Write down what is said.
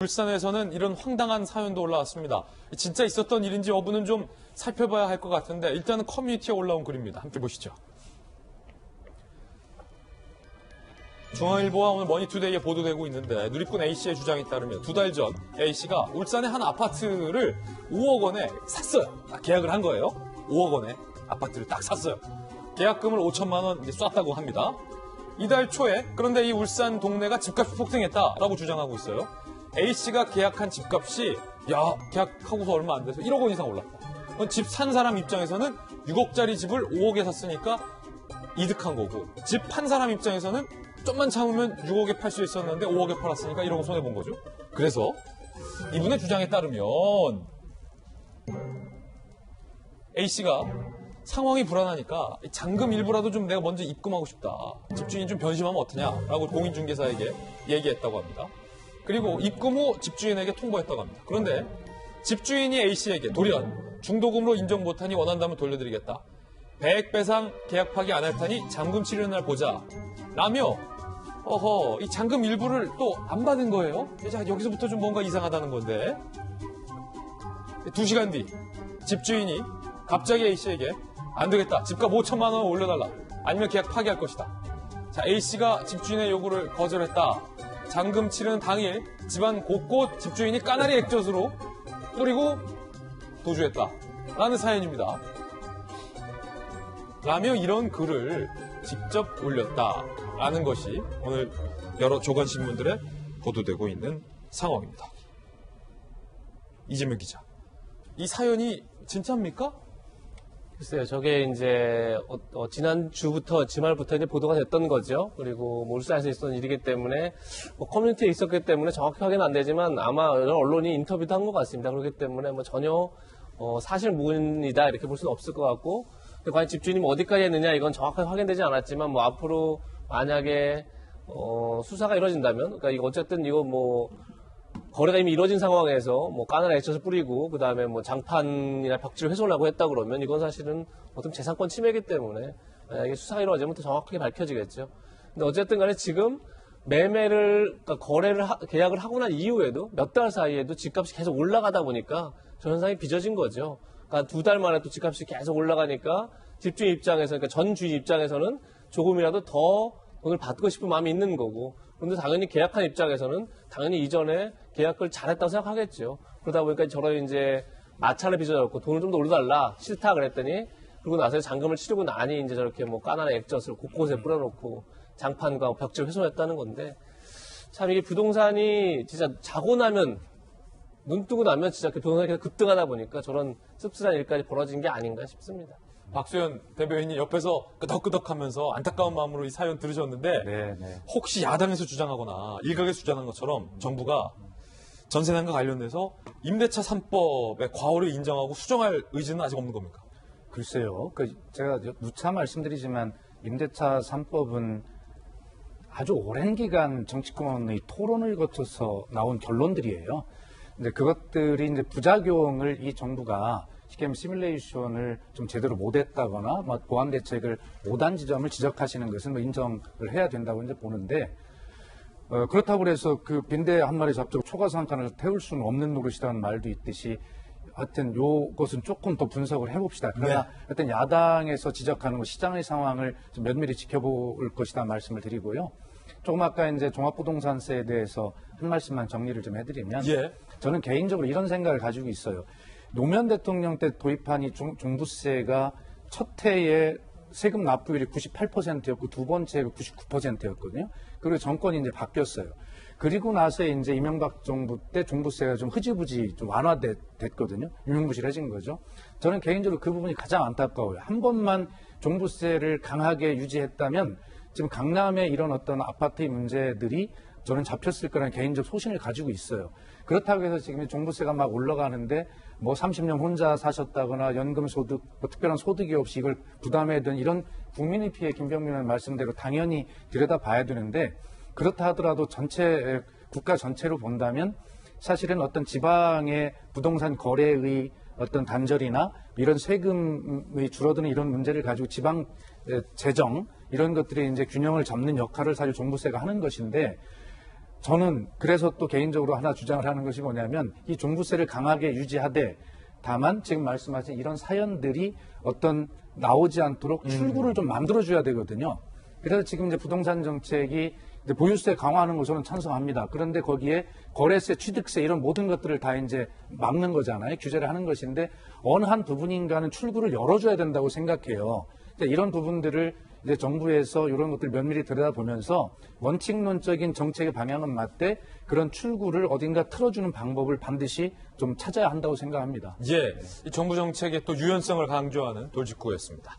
불산에서는 이런 황당한 사연도 올라왔습니다. 진짜 있었던 일인지 여부는 좀 살펴봐야 할 것 같은데 일단은 커뮤니티에 올라온 글입니다. 함께 보시죠. 중앙일보와 오늘 머니투데이에 보도되고 있는데 누리꾼 A씨의 주장에 따르면 2달 전 A씨가 울산의 한 아파트를 5억 원에 샀어요. 계약을 한 거예요. 5억 원에 아파트를 딱 샀어요. 계약금을 5천만 원 이제 쐈다고 합니다. 이달 초에 그런데 이 울산 동네가 집값이 폭등했다라고 주장하고 있어요. A씨가 계약한 집값이 계약하고서 얼마 안 돼서 1억 원 이상 올랐다. 집 산 사람 입장에서는 6억짜리 집을 5억에 샀으니까 이득한 거고 집 판 사람 입장에서는 좀만 참으면 6억에 팔 수 있었는데 5억에 팔았으니까 1억 원 손해본 거죠. 그래서 이분의 주장에 따르면 A씨가 상황이 불안하니까 잔금 일부라도 좀 내가 먼저 입금하고 싶다. 집주인이 좀 변심하면 어떠냐라고 공인중개사에게 얘기했다고 합니다. 그리고 입금 후 집주인에게 통보했다고 합니다. 그런데 집주인이 A씨에게 돌연 중도금으로 인정 못하니 원한다면 돌려드리겠다. 배액배상 계약 파기 안 할 테니 잔금 치르는 날 보자. 라며 이 잔금 일부를 또 안 받은 거예요. 자, 여기서부터 좀 뭔가 이상하다는 건데 2시간 뒤 집주인이 갑자기 A씨에게 안 되겠다. 집값 5천만 원 올려달라. 아니면 계약 파기할 것이다. 자, A씨가 집주인의 요구를 거절했다. 잔금 치르는 당일 집안 곳곳 집주인이 까나리 액젓으로 뿌리고 도주했다. 라는 사연입니다. 라며 이런 글을 직접 올렸다라는 것이 오늘 여러 조간신문들에 보도되고 있는 상황입니다. 이재명 기자, 이 사연이 진짜입니까? 글쎄요, 저게 이제 지난 주부터 주말부터 이제 보도가 됐던 거죠. 그리고 울산에서 있었던 일이기 때문에 커뮤니티에 있었기 때문에 정확히 확인은 안 되지만 아마 언론이 인터뷰도 한 것 같습니다. 그렇기 때문에 전혀 사실 무근이다 이렇게 볼 수는 없을 것 같고, 과연 집주인이 어디까지 했느냐 이건 정확하게 확인되지 않았지만 앞으로 만약에 수사가 이루어진다면, 그러니까 어쨌든 거래가 이미 이루어진 상황에서 까나리 액젓을 뿌리고 그다음에 장판이나 벽지를 훼손하고 했다 그러면 이건 사실은 어떤 재산권 침해이기 때문에 만약에 수사가 이루어지면 더 정확하게 밝혀지겠죠. 근데 어쨌든 간에 지금 그러니까 계약을 하고 난 이후에도 몇 달 사이에도 집값이 계속 올라가다 보니까 저 현상이 빚어진 거죠. 그러니까 2달 만에 또 집값이 계속 올라가니까 집주인 입장에서, 그러니까 전 주인 입장에서는 조금이라도 더 돈을 받고 싶은 마음이 있는 거고, 그런데 당연히 계약한 입장에서는 당연히 이전에 계약을 잘했다고 생각하겠죠. 그러다 보니까 저런 이제 마찰을 빚어졌고 돈을 좀 더 올려달라 싫다 그랬더니, 그러고 나서 잔금을 치르고 나니 이제 저렇게 까나리 액젓을 곳곳에 뿌려놓고 장판과 벽지를 훼손했다는 건데, 참 이게 부동산이 진짜 자고 나면 눈 뜨고 나면 진짜 부동산이 계속 급등하다 보니까 저런 씁쓸한 일까지 벌어진 게 아닌가 싶습니다. 박수현 대변인이 옆에서 끄덕끄덕하면서 안타까운 마음으로 이 사연 들으셨는데, 네. 혹시 야당에서 주장하거나 일각에서 주장한 것처럼 정부가 전세난과 관련돼서 임대차 3법의 과오를 인정하고 수정할 의지는 아직 없는 겁니까? 글쎄요. 제가 누차 말씀드리지만 임대차 3법은 아주 오랜 기간 정치권의 토론을 거쳐서 나온 결론들이에요. 근데 그것들이 이제 부작용을 이 정부가 쉽게 말하면 시뮬레이션을 좀 제대로 못했다거나 보완 대책을 못한 지점을 지적하시는 것은 인정을 해야 된다고 이제 보는데, 그렇다고 해서 빈대 한 마리 잡자고 초가상칸을 태울 수는 없는 노릇이라는 말도 있듯이, 하여튼 요것은 조금 더 분석을 해봅시다. 그러나 하여튼 야당에서 지적하는 시장의 상황을 좀 면밀히 지켜볼 것이다 말씀을 드리고요. 조금 아까 이제 종합부동산세에 대해서 한 말씀만 정리를 좀 해드리면, 저는 개인적으로 이런 생각을 가지고 있어요. 노무현 대통령 때 도입한 이 종부세가 첫 해에 세금 납부율이 98%였고 두 번째가 99%였거든요. 그리고 정권이 이제 바뀌었어요. 그리고 나서 이제 이명박 정부 때 종부세가 좀 흐지부지 좀 완화됐거든요. 유명무실해진 거죠. 저는 개인적으로 그 부분이 가장 안타까워요. 한 번만 종부세를 강하게 유지했다면 지금 강남의 이런 어떤 아파트의 문제들이 저는 잡혔을 거라는 개인적 소신을 가지고 있어요. 그렇다고 해서 지금 종부세가 막 올라가는데 30년 혼자 사셨다거나 연금소득, 특별한 소득이 없이 이걸 부담해야 되는 이런 국민의 피해, 김병민 의원 말씀대로 당연히 들여다봐야 되는데, 그렇다 하더라도 국가 전체로 본다면 사실은 어떤 지방의 부동산 거래의 어떤 단절이나 이런 세금의 줄어드는 이런 문제를 가지고 지방 재정 이런 것들이 이제 균형을 잡는 역할을 사실 종부세가 하는 것인데, 저는 그래서 또 개인적으로 하나 주장을 하는 것이 뭐냐면 이 종부세를 강하게 유지하되 다만 지금 말씀하신 이런 사연들이 어떤 나오지 않도록 출구를 좀 만들어줘야 되거든요. 그래서 지금 이제 부동산 정책이 이제 보유세 강화하는 거 저는 찬성합니다. 그런데 거기에 거래세, 취득세 이런 모든 것들을 다 이제 막는 거잖아요. 규제를 하는 것인데 어느 한 부분인가는 출구를 열어줘야 된다고 생각해요. 이런 부분들을 이제 정부에서 이런 것들 면밀히 들여다보면서 원칙론적인 정책의 방향은 맞되 그런 출구를 어딘가 틀어주는 방법을 반드시 좀 찾아야 한다고 생각합니다. 예, 이 정부 정책의 또 유연성을 강조하는 돌직구였습니다.